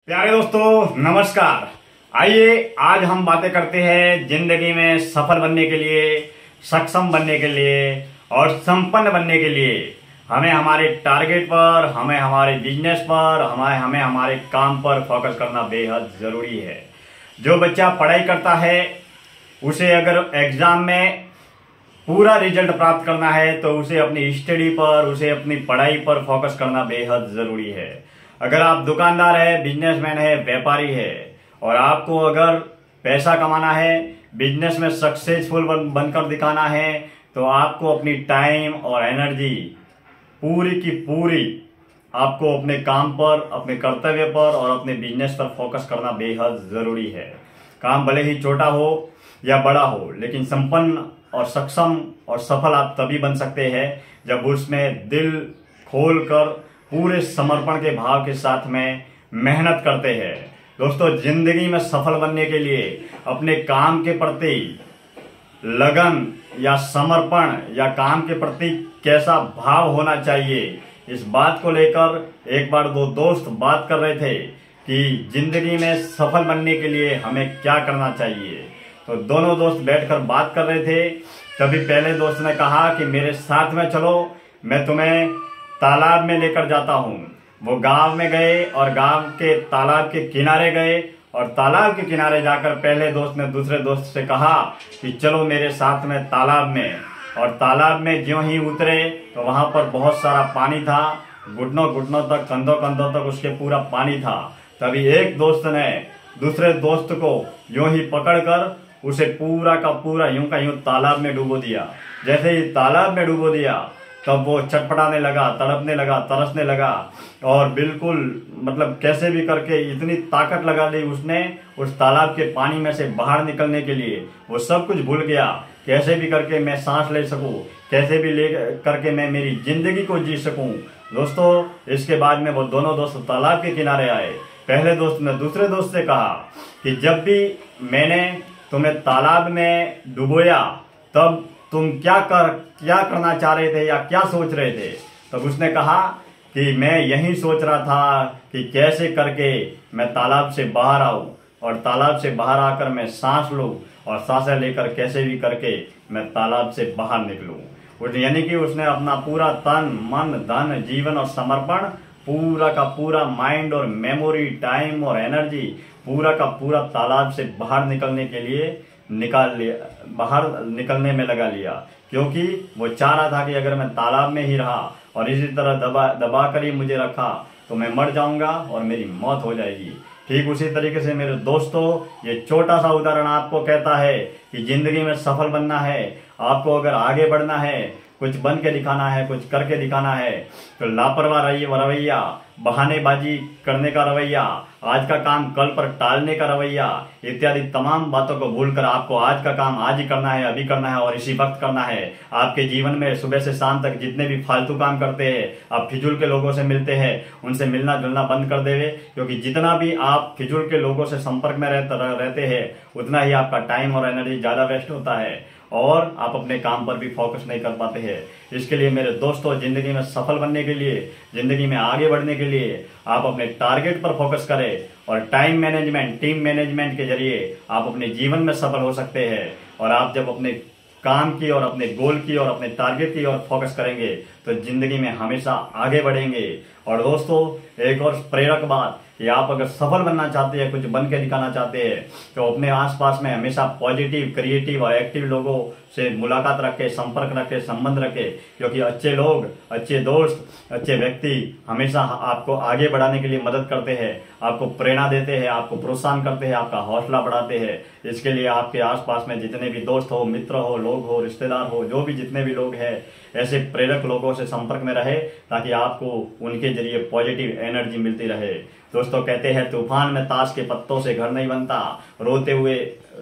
प्यारे दोस्तों नमस्कार। आइए आज हम बातें करते हैं जिंदगी में सफल बनने के लिए, सक्षम बनने के लिए और संपन्न बनने के लिए हमें हमारे टारगेट पर, हमें हमारे बिजनेस पर, हमें हमारे काम पर फोकस करना बेहद जरूरी है। जो बच्चा पढ़ाई करता है उसे अगर एग्जाम में पूरा रिजल्ट प्राप्त करना है तो उसे अपनी स्टडी पर, उसे अपनी पढ़ाई पर फोकस करना बेहद जरूरी है। अगर आप दुकानदार है, बिजनेसमैन है, व्यापारी है और आपको अगर पैसा कमाना है, बिजनेस में सक्सेसफुल बनकर दिखाना है तो आपको अपनी टाइम और एनर्जी पूरी की पूरी आपको अपने काम पर, अपने कर्तव्य पर और अपने बिजनेस पर फोकस करना बेहद जरूरी है। काम भले ही छोटा हो या बड़ा हो, लेकिन संपन्न और सक्षम और सफल आप तभी बन सकते हैं जब उसमें दिल खोलकर पूरे समर्पण के भाव के साथ में मेहनत करते हैं। दोस्तों, जिंदगी में सफल बनने के लिए अपने काम के प्रति लगन या समर्पण या काम के प्रति कैसा भाव होना चाहिए, इस बात को लेकर एक बार दो दोस्त बात कर रहे थे कि जिंदगी में सफल बनने के लिए हमें क्या करना चाहिए। तो दोनों दोस्त बैठकर बात कर रहे थे। तभी पहले दोस्त ने कहा कि मेरे साथ में चलो, मैं तुम्हें तालाब में लेकर जाता हूँ। वो गांव में गए और गांव के तालाब के किनारे गए और तालाब के किनारे जाकर पहले दोस्त ने दूसरे दोस्त से कहा कि चलो मेरे साथ में तालाब में। और तालाब में ज्यों ही उतरे तो वहां पर बहुत सारा पानी था, घुटनों घुटनों तक, कंधों कंधों तक उसके पूरा पानी था। तभी एक दोस्त ने दूसरे दोस्त को यूं ही पकड़कर उसे पूरा का पूरा यूं का यूं तालाब में डुबो दिया। जैसे ही तालाब में डुबो दिया तब वो चटपटाने लगा, तड़पने लगा, तरसने लगा और बिल्कुल मतलब कैसे भी करके इतनी ताकत लगा ली उसने उस तालाब के पानी में से बाहर निकलने के लिए। वो सब कुछ भूल गया, कैसे भी करके मैं सांस ले सकूं, कैसे भी ले करके मैं मेरी जिंदगी को जी सकूं। दोस्तों, इसके बाद में वो दोनों दोस्त तालाब के किनारे आए। पहले दोस्त ने दूसरे दोस्त से कहा कि जब भी मैंने तुम्हें तालाब में डुबोया तब तुम क्या करना चाह रहे थे या क्या सोच रहे थे। तब उसने कहा कि मैं यही सोच रहा था कि कैसे करके मैं तालाब से बाहर आऊं और तालाब से बाहर आकर मैं सांस लूं और सांसें लेकर कैसे भी करके मैं तालाब से बाहर निकलूं। यानी कि उसने अपना पूरा तन, मन, धन, जीवन और समर्पण, पूरा का पूरा माइंड और मेमोरी, टाइम और एनर्जी पूरा का पूरा तालाब से बाहर निकलने के लिए बाहर निकलने में लगा लिया। क्योंकि वो चाह रहा था कि अगर मैं तालाब में ही रहा और इसी तरह दबा कर ही मुझे रखा तो मैं मर जाऊंगा और मेरी मौत हो जाएगी। ठीक उसी तरीके से मेरे दोस्तों, ये छोटा सा उदाहरण आपको कहता है कि जिंदगी में सफल बनना है, आपको अगर आगे बढ़ना है, कुछ बन के दिखाना है, कुछ करके दिखाना है तो लापरवाह रवैया, बहानेबाजी करने का रवैया, आज का काम कल पर टालने का रवैया इत्यादि तमाम बातों को भूलकर आपको आज का काम आज ही करना है, अभी करना है और इसी वक्त करना है। आपके जीवन में सुबह से शाम तक जितने भी फालतू काम करते हैं, आप फिजूल के लोगों से मिलते हैं, उनसे मिलना जुलना बंद कर देवे। क्योंकि जितना भी आप फिजूल के लोगों से संपर्क में रहते हैं उतना ही आपका टाइम और एनर्जी ज्यादा वेस्ट होता है और आप अपने काम पर भी फोकस नहीं कर पाते हैं। इसके लिए मेरे दोस्तों, जिंदगी में सफल बनने के लिए, जिंदगी में आगे बढ़ने के लिए आप अपने टारगेट पर फोकस करें और टाइम मैनेजमेंट, टीम मैनेजमेंट के जरिए आप अपने जीवन में सफल हो सकते हैं। और आप जब अपने काम की और अपने गोल की और अपने टारगेट की ओर फोकस करेंगे तो जिंदगी में हमेशा आगे बढ़ेंगे। और दोस्तों, एक और प्रेरक बात कि आप अगर सफल बनना चाहते हैं, कुछ बन के दिखाना चाहते हैं तो अपने आसपास में हमेशा पॉजिटिव, क्रिएटिव और एक्टिव लोगों से मुलाकात रखें, संपर्क रखें, संबंध रखें। क्योंकि अच्छे लोग, अच्छे दोस्त, अच्छे व्यक्ति हमेशा आपको आगे बढ़ाने के लिए मदद करते हैं, आपको प्रेरणा देते हैं, आपको प्रोत्साहन करते हैं, आपका हौसला बढ़ाते हैं। इसके लिए आपके आसपास में जितने भी दोस्त हो, मित्र हो, लोग हो, रिश्तेदार हो, जो भी जितने भी लोग हैं, ऐसे प्रेरक लोगों से संपर्क में रहे ताकि आपको उनके जरिए पॉजिटिव एनर्जी मिलती रहे। दोस्तों, कहते हैं तूफान में ताश के पत्तों से घर नहीं बनता, रोते हुए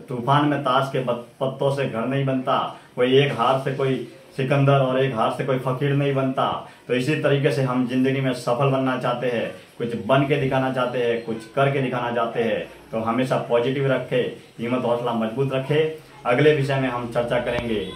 तूफान में ताश के पत्तों से घर नहीं बनता, कोई एक हार से कोई सिकंदर और एक हार से कोई फकीर नहीं बनता। तो इसी तरीके से हम जिंदगी में सफल बनना चाहते हैं, कुछ बन के दिखाना चाहते हैं, कुछ करके दिखाना चाहते हैं तो हमेशा पॉजिटिव रखें, हिम्मत हौसला मजबूत रखें। अगले विषय में हम चर्चा करेंगे।